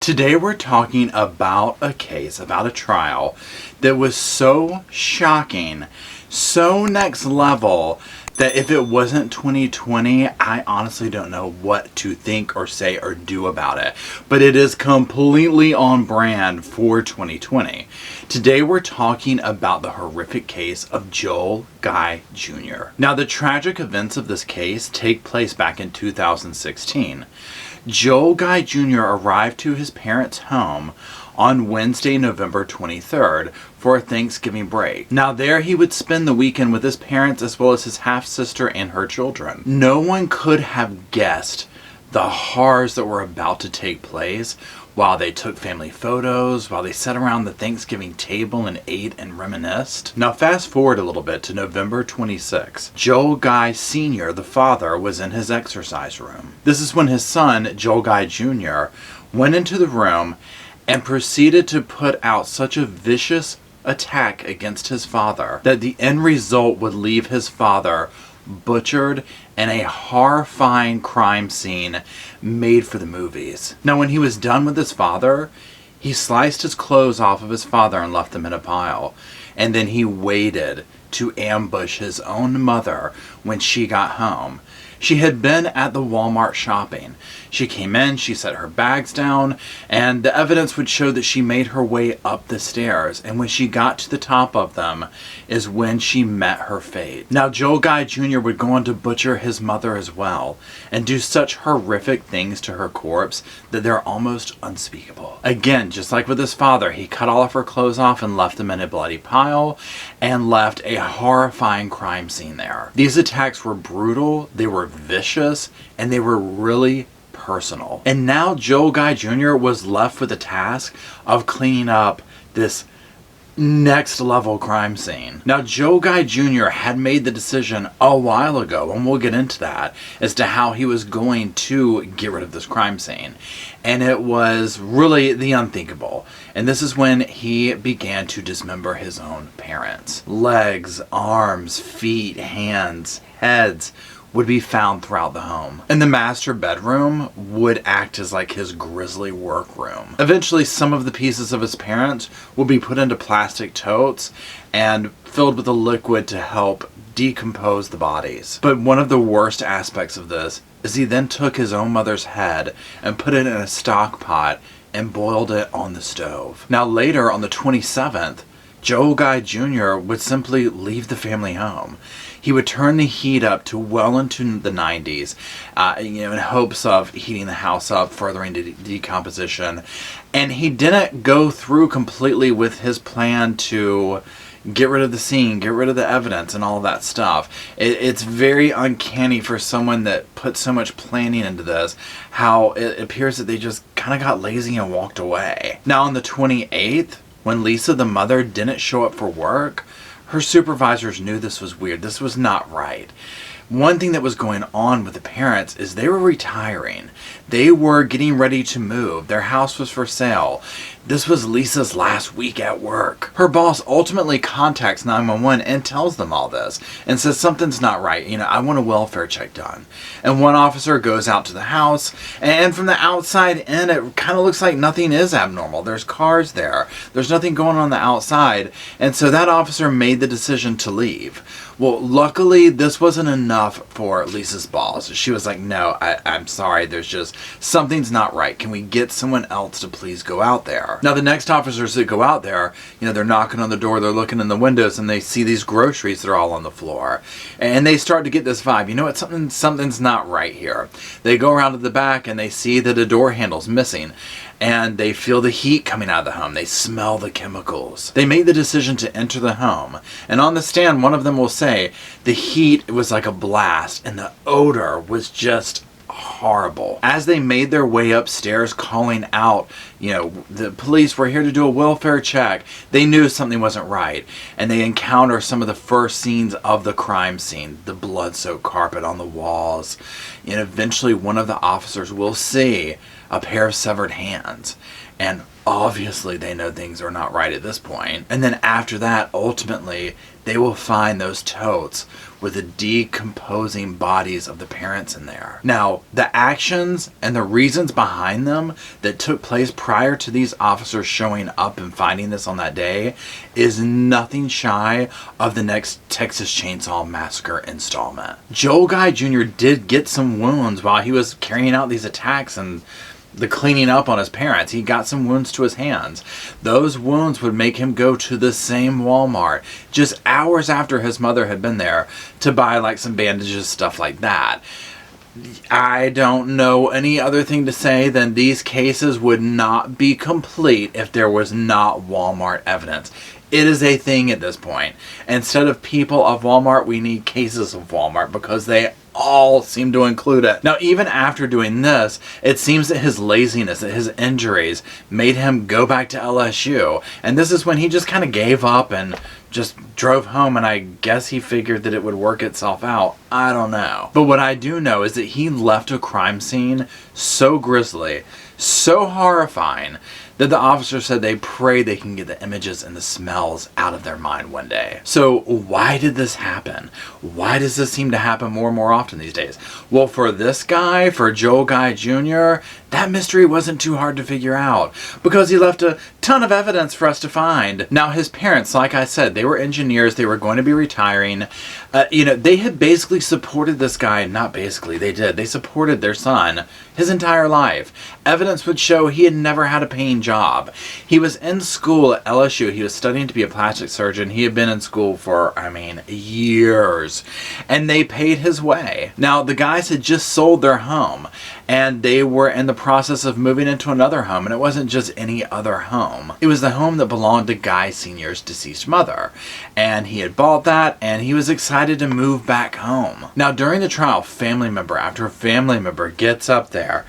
Today we're talking about a case, about a trial that was so shocking, so next level, that if it wasn't 2020, I honestly don't know what to think or say or do about it. But it is completely on brand for 2020. Today we're talking about the horrific case of Joel Guy Jr. Now, the tragic events of this case take place back in 2016. Joel Guy Jr. arrived to his parents' home on Wednesday, November 23rd for a Thanksgiving break. Now there he would spend the weekend with his parents as well as his half-sister and her children. No one could have guessed the horrors that were about to take place while they took family photos, while they sat around the Thanksgiving table and ate and reminisced. Now fast forward a little bit to November 26. Joel Guy Sr., the father, was in his exercise room. This is when his son, Joel Guy Jr., went into the room and proceeded to put out such a vicious attack against his father that the end result would leave his father butchered and a horrifying crime scene made for the movies. Now, when he was done with his father, he sliced his clothes off of his father and left them in a pile. And then he waited to ambush his own mother when she got home. She had been at the Walmart shopping. She came in, she set her bags down, and the evidence would show that she made her way up the stairs. And when she got to the top of them is when she met her fate. Now, Joel Guy Jr. would go on to butcher his mother as well and do such horrific things to her corpse that they're almost unspeakable. Again, just like with his father, he cut all of her clothes off and left them in a bloody pile and left a horrifying crime scene there. These attacks were brutal, they were vicious, and they were really personal. And now Joel Guy Jr. was left with the task of cleaning up this next level crime scene. Now, Joel Guy Jr. had made the decision a while ago, and we'll get into that, as to how he was going to get rid of this crime scene. And it was really the unthinkable. And this is when he began to dismember his own parents. Legs, arms, feet, hands, heads would be found throughout the home. And the master bedroom would act as like his grisly workroom. Eventually, some of the pieces of his parents would be put into plastic totes and filled with a liquid to help decompose the bodies. But one of the worst aspects of this is he then took his own mother's head and put it in a stock pot and boiled it on the stove. Now later, on the 27th, Joel Guy Jr. would simply leave the family home. He would turn the heat up to well into the 90s, in hopes of heating the house up, furthering decomposition. And he didn't go through completely with his plan to get rid of the scene, get rid of the evidence, and all of that stuff. It's very uncanny for someone that put so much planning into this, how it appears that they just kind of got lazy and walked away. Now, on the 28th, when Lisa, the mother, didn't show up for work, her supervisors knew this was weird. This was not right. One thing that was going on with the parents is they were retiring. They were getting ready to move. Their house was for sale. This was Lisa's last week at work. Her boss ultimately contacts 911 and tells them all this and says something's not right. I want a welfare check done. And one officer goes out to the house, and from the outside in, it kind of looks like nothing is abnormal. There's cars there. There's nothing going on the outside. And so that officer made the decision to leave. Well, luckily, this wasn't enough for Lisa's boss. She was like, no, I'm sorry. There's just something's not right. Can we get someone else to please go out there? Now, the next officers that go out there, they're knocking on the door, they're looking in the windows, and they see these groceries that are all on the floor. And they start to get this vibe. You know what? Something's not right here. They go around to the back, and they see that a door handle's missing. And they feel the heat coming out of the home. They smell the chemicals. They make the decision to enter the home. And on the stand, one of them will say the heat was like a blast and the odor was just horrible. As they made their way upstairs calling out, the police were here to do a welfare check, they knew something wasn't right. And they encounter some of the first scenes of the crime scene, the blood-soaked carpet on the walls. And eventually one of the officers will see a pair of severed hands. And obviously they know things are not right at this point. And then after that, ultimately, they will find those totes with the decomposing bodies of the parents in there. Now, the actions and the reasons behind them that took place prior to these officers showing up and finding this on that day is nothing shy of the next Texas Chainsaw Massacre installment. Joel Guy Jr. did get some wounds while he was carrying out these attacks and the cleaning up on his parents. He got some wounds to his hands. Those wounds would make him go to the same Walmart just hours after his mother had been there to buy like some bandages, stuff like that. I don't know any other thing to say than these cases would not be complete if there was not Walmart evidence. It is a thing at this point. Instead of people of Walmart, we need cases of Walmart because they all seem to include it. Now, even after doing this, it seems that his laziness, that his injuries made him go back to LSU. And this is when he just kind of gave up and just drove home, and I guess he figured that it would work itself out. I don't know. But what I do know is that he left a crime scene so grisly, so horrifying, that the officer said they pray they can get the images and the smells out of their mind one day. So why did this happen? Why does this seem to happen more and more often these days? Well, for this guy, for Joel Guy Jr., that mystery wasn't too hard to figure out because he left a ton of evidence for us to find. Now, his parents, like I said, they were engineers. They were going to be retiring. They had basically supported this guy. Not basically, they did. They supported their son his entire life. Evidence would show he had never had a paying job. He was in school at LSU. He was studying to be a plastic surgeon. He had been in school for, years. And they paid his way. Now, the guys had just sold their home, and they were in the process of moving into another home, and it wasn't just any other home. It was the home that belonged to Guy Sr.'s deceased mother, and he had bought that, and he was excited to move back home. Now, during the trial, family member after family member gets up there,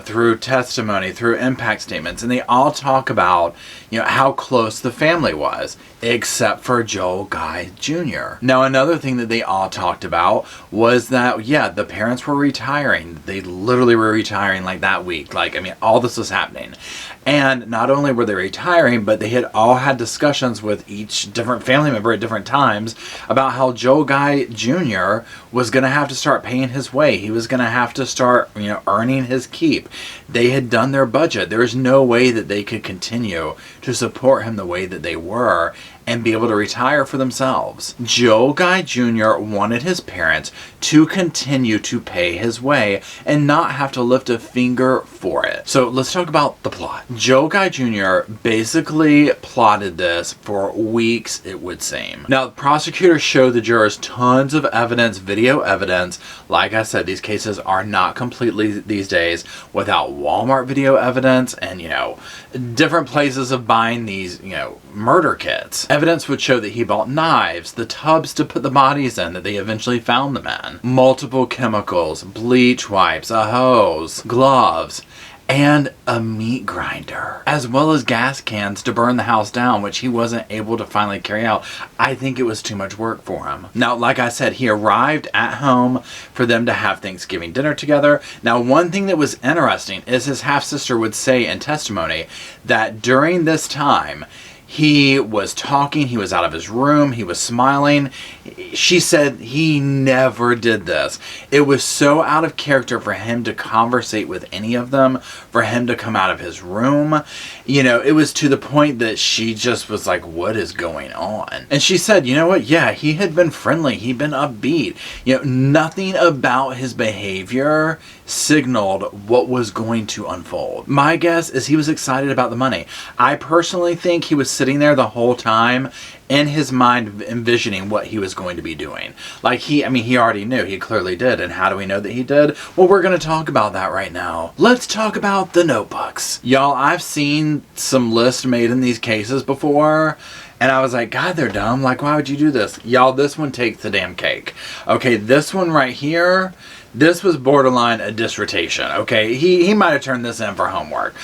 through testimony, through impact statements, and they all talk about, how close the family was, except for Joel Guy Jr. Now, another thing that they all talked about was that, the parents were retiring. They literally were retiring like that week. All this was happening. And not only were they retiring, but they had all had discussions with each different family member at different times about how Joel Guy Jr. was going to have to start paying his way. He was going to have to start, earning his keep. They had done their budget. There was no way that they could continue to support him the way that they were and be able to retire for themselves. Joel Guy Jr. wanted his parents to continue to pay his way and not have to lift a finger for it. So let's talk about the plot. Joel Guy Jr. basically plotted this for weeks, it would seem. Now, the prosecutors showed the jurors tons of evidence, video evidence. Like I said, these cases are not completely these days without Walmart video evidence and, different places of buying these, murder kits. Evidence would show that he bought knives, the tubs to put the bodies in that they eventually found them in, multiple chemicals, bleach wipes, a hose, gloves, and a meat grinder, as well as gas cans to burn the house down, which he wasn't able to finally carry out. I think it was too much work for him. Now, like I said, he arrived at home for them to have Thanksgiving dinner together. Now, one thing that was interesting is his half-sister would say in testimony that during this time, he was talking, he was out of his room, he was smiling. She said he never did this. It was so out of character for him to conversate with any of them, for him to come out of his room. It was to the point that she just was like, what is going on? And she said, you know what? Yeah, he had been friendly. He'd been upbeat. Nothing about his behavior signaled what was going to unfold. My guess is he was excited about the money. I personally think he was sitting there the whole time in his mind envisioning what he was going to be doing. He already knew. He clearly did. And how do we know that he did? Well, we're going to talk about that right now. Let's talk about the notebooks. Y'all, I've seen some lists made in these cases before, and I was like, God, they're dumb. Why would you do this? Y'all, this one takes the damn cake. Okay, this one right here, this was borderline a dissertation. Okay, he might have turned this in for homework.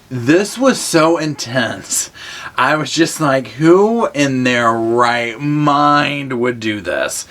This was so intense. I was just like, who in their right mind would do this?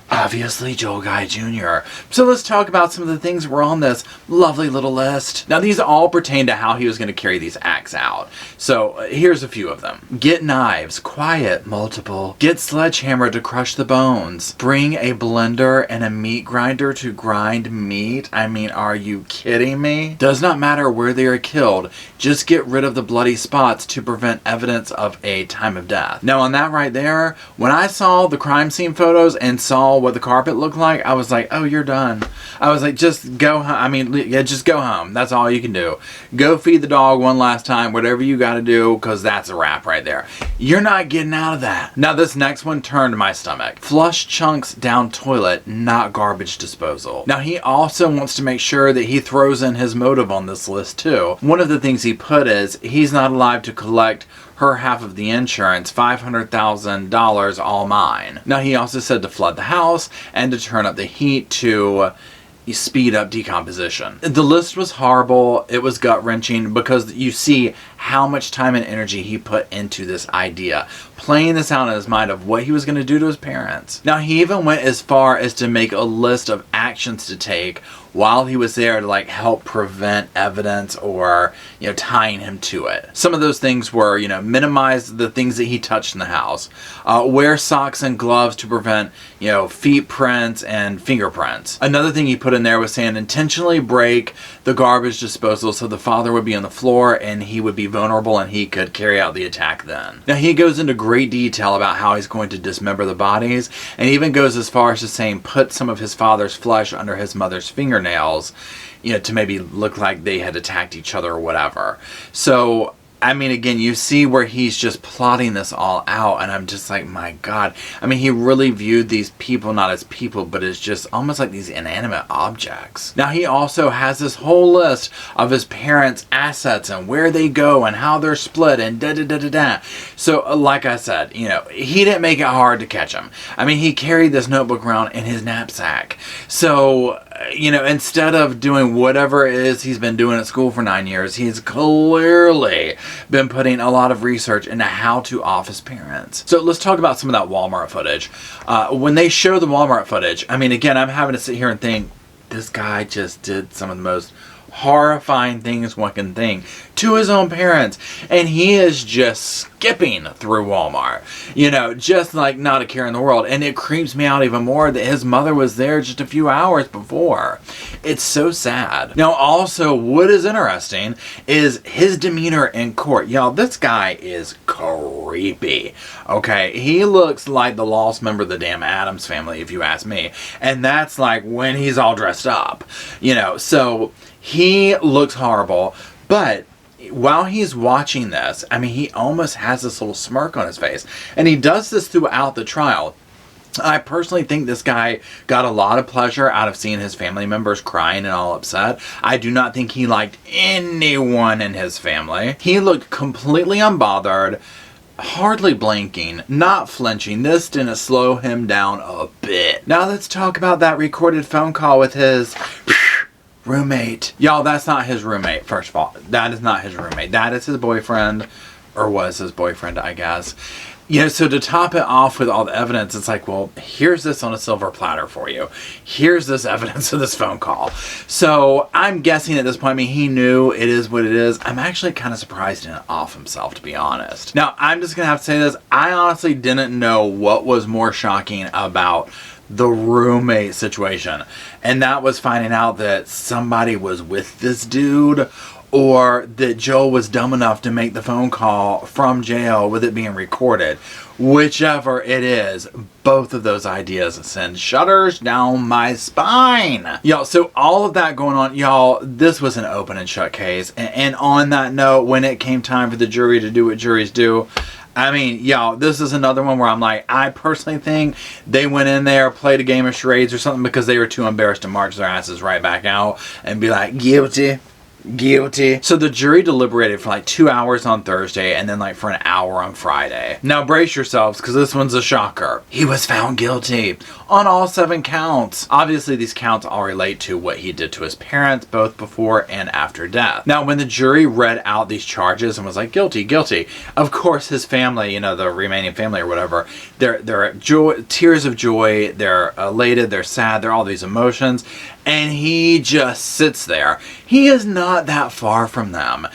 Obviously, Joel Guy Jr. So let's talk about some of the things that were on this lovely little list. Now, these all pertain to how he was going to carry these acts out. So here's a few of them. Get knives, quiet, multiple. Get sledgehammer to crush the bones. Bring a blender and a meat grinder to grind meat. I mean, are you kidding me? Does not matter where they are killed. Just get rid of the bloody spots to prevent evidence of a time of death. Now, on that right there, when I saw the crime scene photos and saw what the carpet looked like, I was like, oh, you're done. I was like, just go home. I mean, yeah, just go home. That's all you can do. Go feed the dog one last time, whatever you got to do, because that's a wrap right there. You're not getting out of that. Now, this next one turned my stomach. Flush chunks down toilet, not garbage disposal. Now, he also wants to make sure that he throws in his motive on this list, too. One of the things he put is, he's not allowed to collect her half of the insurance, $500,000, all mine. Now, he also said to flood the house and to turn up the heat to speed up decomposition. The list was horrible. It was gut-wrenching because you see how much time and energy he put into this idea, playing this out in his mind of what he was going to do to his parents. Now, he even went as far as to make a list of actions to take while he was there to like help prevent evidence or, you know, tying him to it. Some of those things were, you know, minimize the things that he touched in the house, wear socks and gloves to prevent, you know, feet prints and fingerprints. Another thing he put in there was saying intentionally break the garbage disposal so the father would be on the floor and he would be vulnerable and he could carry out the attack then. Now, he goes into great detail about how he's going to dismember the bodies, and even goes as far as to saying put some of his father's flesh under his mother's fingernails, you know, to maybe look like they had attacked each other or whatever. So, I mean, again, you see where he's just plotting this all out, and I'm just like, my God. I mean, he really viewed these people not as people, but as just almost like these inanimate objects. Now, he also has this whole list of his parents' assets and where they go and how they're split and da-da-da-da-da. So, like I said, you know, he didn't make it hard to catch him. I mean, he carried this notebook around in his knapsack. So, you know, instead of doing whatever it is he's been doing at school for 9 years, he's clearly been putting a lot of research into how to off his parents. So let's talk about some of that Walmart footage. When they show the Walmart footage, I mean, again, I'm having to sit here and think, this guy just did some of the most horrifying things one can think to his own parents, and he is just skipping through Walmart, you know, just like not a care in the world. And it creeps me out even more that his mother was there just a few hours before. It's so sad. Now, also, what is interesting is his demeanor in court. Y'all, this guy is creepy. Okay, he looks like the lost member of the damn Addams family, if you ask me. And that's like when he's all dressed up, you know. So he looks horrible, but while he's watching this, I mean, he almost has this little smirk on his face. And he does this throughout the trial. I personally think this guy got a lot of pleasure out of seeing his family members crying and all upset. I do not think he liked anyone in his family. He looked completely unbothered, hardly blinking, not flinching. This didn't slow him down a bit. Now let's talk about that recorded phone call with his roommate. Y'all, that's not his roommate, first of all. That is not his roommate. That is his boyfriend, or was his boyfriend, I guess. You know, so to top it off with all the evidence, it's like, well, here's this on a silver platter for you. Here's this evidence of this phone call. So I'm guessing at this point, I mean, he knew it is what it is. I'm actually kind of surprised he didn't off himself, to be honest. Now, I'm just going to have to say this. I honestly didn't know what was more shocking about the roommate situation. And that was finding out that somebody was with this dude, or that Joel was dumb enough to make the phone call from jail with it being recorded. Whichever it is, both of those ideas send shudders down my spine. Y'all, so all of that going on, y'all, this was an open and shut case. And on that note, when it came time for the jury to do what juries do, I mean, y'all, this is another one where I'm like, I personally think they went in there, played a game of charades or something because they were too embarrassed to march their asses right back out and be like, guilty. Guilty. So the jury deliberated for like 2 hours on Thursday and then like for an hour on Friday. Now brace yourselves because this one's a shocker. He was found guilty on all 7 counts. Obviously these counts all relate to what he did to his parents both before and after death. Now when the jury read out these charges and was like guilty, guilty, of course his family, you know, the remaining family or whatever, they're joy, tears of joy, they're elated, they're sad, they're all these emotions, and he just sits there. He is not that far from them.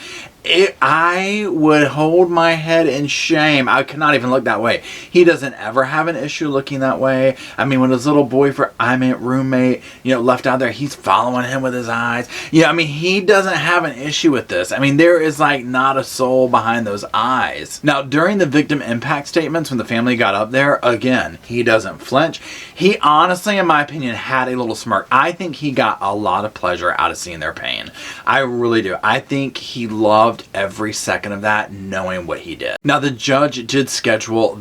I would hold my head in shame. I could not even look that way. He doesn't ever have an issue looking that way. I mean, when his little boyfriend, roommate, left out there, he's following him with his eyes. I mean, he doesn't have an issue with this. I mean, there is like not a soul behind those eyes. Now, during the victim impact statements, when the family got up there, again, he doesn't flinch. He honestly, in my opinion, had a little smirk. I think he got a lot of pleasure out of seeing their pain. I really do. I think he loved every second of that, knowing what he did. Now the judge did schedule